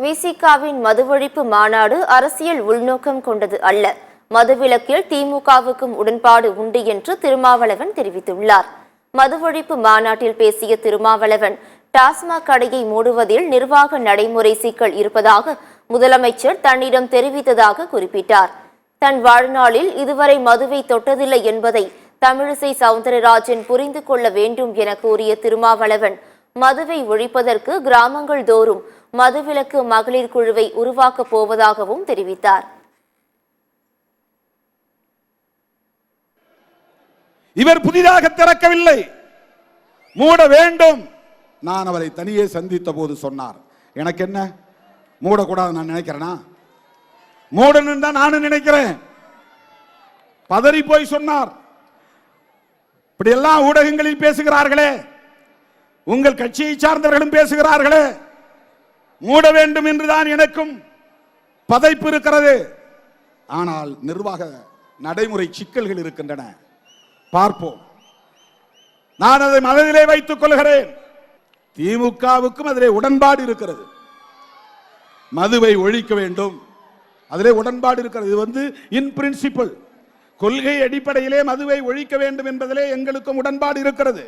விசிகாவின் மதுவொழிப்பு மாநாடு அரசியல் உள்நோக்கம் கொண்டது அல்ல. மதுவிலக்கில் திமுகவுக்கும் உடன்பாடு உண்டு என்று திருமாவளவன் தெரிவித்துள்ளார். மதுவொழிப்பு மாநாட்டில் பேசிய திருமாவளவன், டாஸ்மாக் கடையை மூடுவதில் நிர்வாக நடைமுறை சிக்கல் இருப்பதாக முதலமைச்சர் தன்னிடம் தெரிவித்ததாக குறிப்பிட்டார். தன் வாழ்நாளில் இதுவரை மதுவை தொட்டதில்லை என்பதை தமிழிசை சவுந்தரராஜன் புரிந்து கொள்ள வேண்டும் என கூறிய திருமாவளவன், மதுவை ஒழிப்பதற்கு கிராமங்கள் தோறும் மதுவிலக்கு மகளிர் குழுவை உருவாக்கப் போவதாகவும் தெரிவித்தார். இவர் புதிதாக திறக்கவில்லை, மூட வேண்டும். நான் அவரை தனியே சந்தித்த போது சொன்னார், எனக்கு என்ன மூடக்கூடாது நான் நினைக்கிறேனா? மூடணும் தான் நானும் நினைக்கிறேன். பதறி போய் சொன்னார். இப்படி எல்லாம் ஊடகங்களில் பேசுகிறார்களே, உங்கள் கட்சியை சார்ந்தவர்களும் பேசுகிறார்களே, மூட வேண்டும் என்றுதான் எனக்கும் பதைப்பு இருக்கிறது. ஆனால் நிர்வாக நடைமுறை சிக்கல்கள் இருக்கின்றன, பார்ப்போம். நான் அதை மனதிலே வைத்துக் கொள்கிறேன். திமுகவுக்கும் அதிலே உடன்பாடு இருக்கிறது, மதுவை ஒழிக்க வேண்டும், அதிலே உடன்பாடு இருக்கிறது. இது இன் பிரின்சிபல், கொள்கை அடிப்படையிலே மதுவை ஒழிக்க வேண்டும் என்பதிலே எங்களுக்கும் உடன்பாடு இருக்கிறது.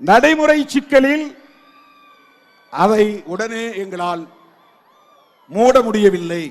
நடைமுறை சிக்கலில் அதை உடனே எங்களால் மூட முடியவில்லை.